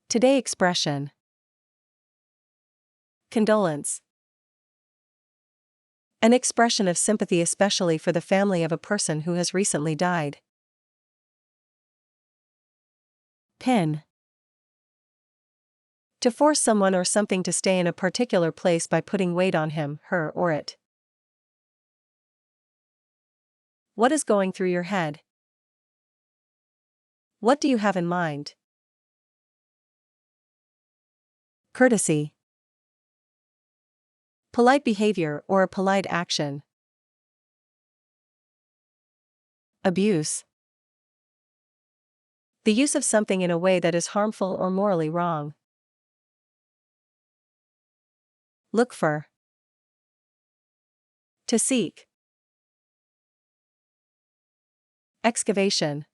Today expression. Condolence. An expression of sympathy especially for the family of a person who has recently died. Pin. To force someone or something to stay in a particular place by putting weight on him, her, or it. What is going through your head? What do you have in mind? Courtesy. Polite behavior or a polite action. Abuse. The use of something in a way that is harmful or morally wrong. Look for. To seek. Excavation.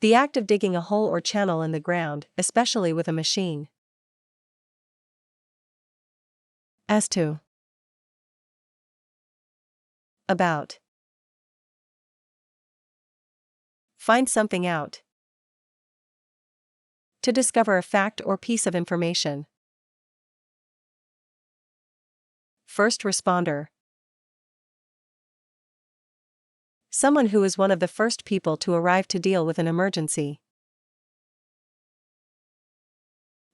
The act of digging a hole or channel in the ground, especially with a machine. As to. About. Find something out. To discover a fact or piece of information. First responder. Someone who is one of the first people to arrive to deal with an emergency.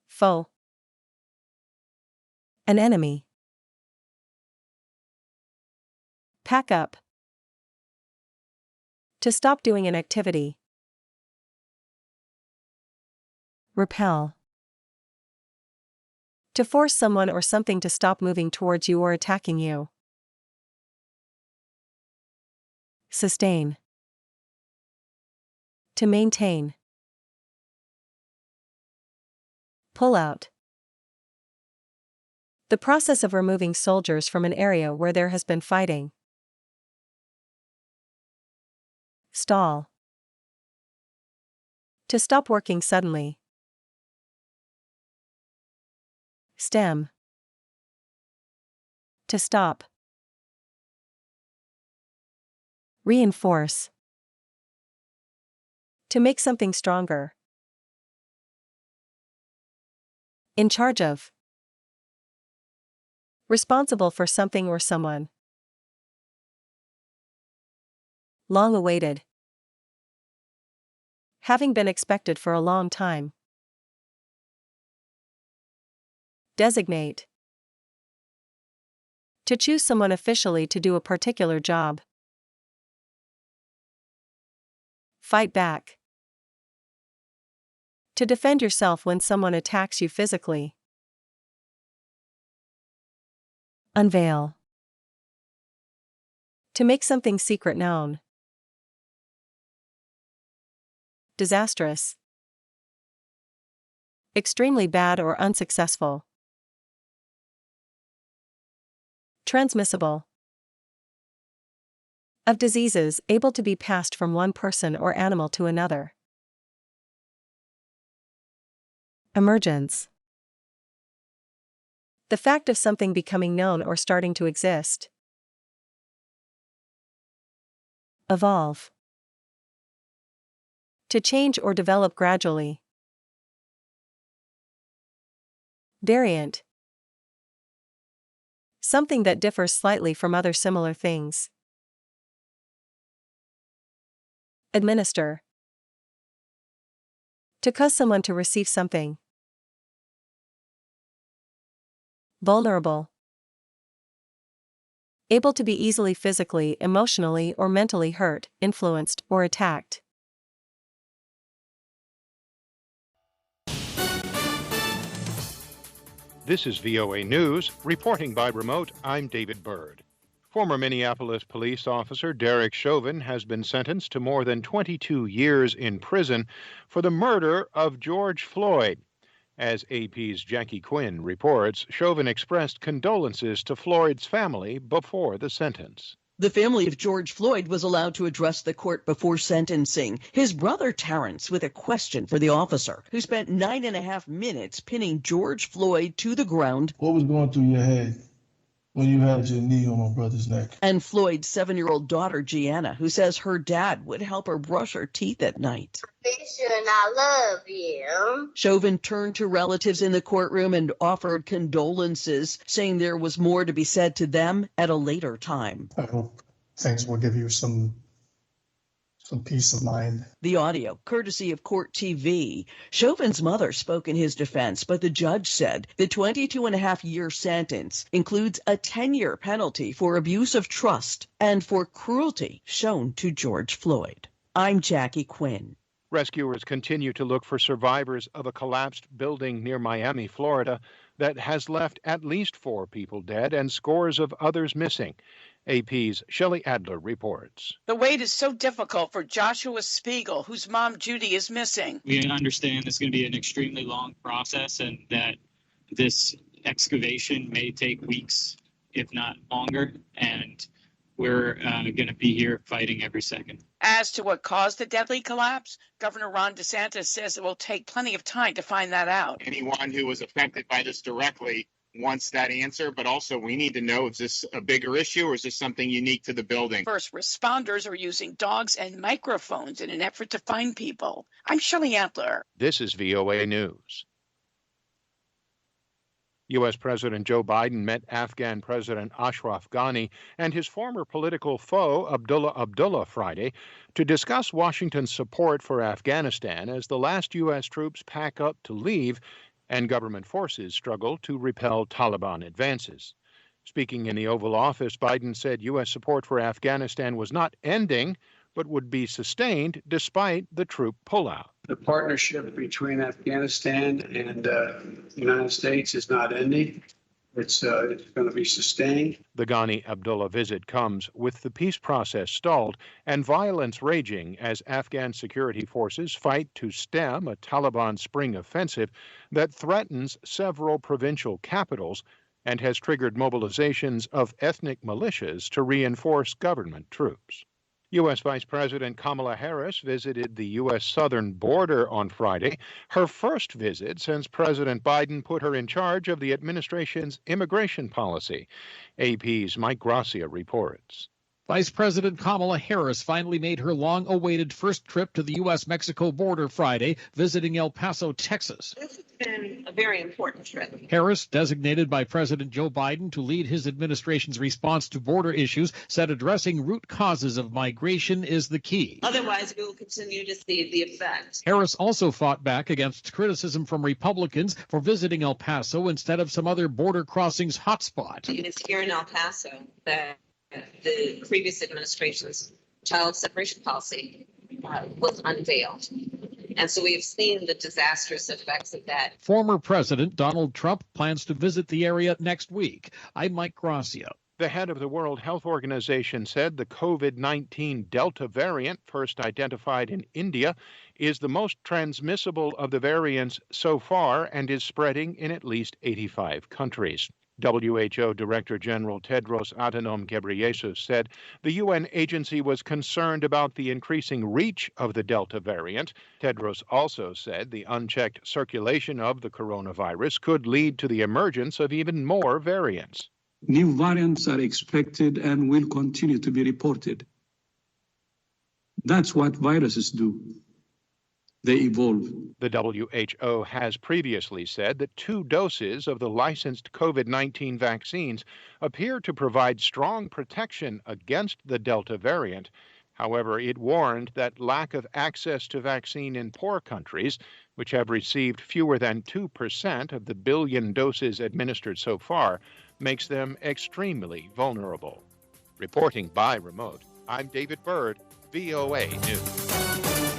Foe. An enemy. Pack up. To stop doing an activity. Repel. To force someone or something to stop moving towards you or attacking you. Sustain. To maintain. Pull out. The process of removing soldiers from an area where there has been fighting. Stall. To stop working suddenly. Stem. To stop. Reinforce. To make something stronger. In charge of. Responsible for something or someone. Long awaited. Having been expected for a long time. Designate. To choose someone officially to do a particular job. Fight back. To defend yourself when someone attacks you physically. Unveil. To make something secret known. Disastrous. Extremely bad or unsuccessful. Transmissible. Of diseases able to be passed from one person or animal to another. Emergence. The fact of something becoming known or starting to exist. Evolve. To change or develop gradually. Variant. Something that differs slightly from other similar things. Administer. To cause someone to receive something. Vulnerable. Able to be easily physically, emotionally, or mentally hurt, influenced, or attacked. This is VOA News. Reporting by remote, I'm David Byrd. Former Minneapolis police officer Derek Chauvin has been sentenced to more than 22 years in prison for the murder of George Floyd. As AP's Jackie Quinn reports, Chauvin expressed condolences to Floyd's family before the sentence. The family of George Floyd was allowed to address the court before sentencing. His brother Terrence with a question for the officer, who spent 9.5 minutes pinning George Floyd to the ground. What was going through your head? when you had your knee on my brother's neck. And Floyd's 7-year-old daughter, Gianna, who says her dad would help her brush her teeth at night. And I love you. Chauvin turned to relatives in the courtroom and offered condolences, saying there was more to be said to them at a later time. I hope things will give you some peace of mind. The audio, courtesy of Court TV. Chauvin's mother spoke in his defense, but the judge said the 22.5-year sentence includes a 10-year penalty for abuse of trust and for cruelty shown to George Floyd. I'm Jackie Quinn. Rescuers continue to look for survivors of a collapsed building near Miami, Florida, that has left at least 4 people dead and scores of others missing. AP's Shelley Adler reports. The wait is so difficult for Joshua Spiegel, whose mom Judy is missing. We understand it's going to be an extremely long process and that this excavation may take weeks, if not longer, and we're going to be here fighting every second. As to what caused the deadly collapse, Governor Ron DeSantis says it will take plenty of time to find that out. Anyone who was affected by this directly wants that answer, but also we need to know, is this a bigger issue or is this something unique to the building? First responders are using dogs and microphones in an effort to find people. I'm Shelley Adler. This is VOA News. U.S. President Joe Biden met Afghan President Ashraf Ghani and his former political foe Abdullah Abdullah Friday to discuss Washington's support for Afghanistan as the last U.S. troops pack up to leave and government forces struggle to repel Taliban advances. Speaking in the Oval Office, Biden said U.S. support for Afghanistan was not ending, but would be sustained despite the troop pullout. The partnership between Afghanistan and the United States is not ending. It's going to be sustained. The Ghani Abdullah visit comes with the peace process stalled and violence raging as Afghan security forces fight to stem a Taliban spring offensive that threatens several provincial capitals and has triggered mobilizations of ethnic militias to reinforce government troops. U.S. Vice President Kamala Harris visited the U.S. southern border on Friday, her first visit since President Biden put her in charge of the administration's immigration policy. AP's Mike Gracia reports. Vice President Kamala Harris finally made her long-awaited first trip to the U.S.-Mexico border Friday, visiting El Paso, Texas. This has been a very important trip. Harris, designated by President Joe Biden to lead his administration's response to border issues, said addressing root causes of migration is the key. Otherwise, we will continue to see the effect. Harris also fought back against criticism from Republicans for visiting El Paso instead of some other border crossings hotspot. It's here in El Paso that the previous administration's child separation policy was unveiled. And so we have seen the disastrous effects of that. Former President Donald Trump plans to visit the area next week. I'm Mike Gracia. The head of the World Health Organization said the COVID-19 Delta variant, first identified in India, is the most transmissible of the variants so far and is spreading in at least 85 countries. WHO Director General Tedros Adhanom Ghebreyesus said the UN agency was concerned about the increasing reach of the Delta variant. Tedros also said the unchecked circulation of the coronavirus could lead to the emergence of even more variants. New variants are expected and will continue to be reported. That's what viruses do. They evolve. The WHO has previously said that 2 doses of the licensed COVID-19 vaccines appear to provide strong protection against the Delta variant. However, it warned that lack of access to vaccine in poor countries, which have received fewer than 2% of the billion doses administered so far, makes them extremely vulnerable. Reporting by remote, I'm David Byrd, VOA News.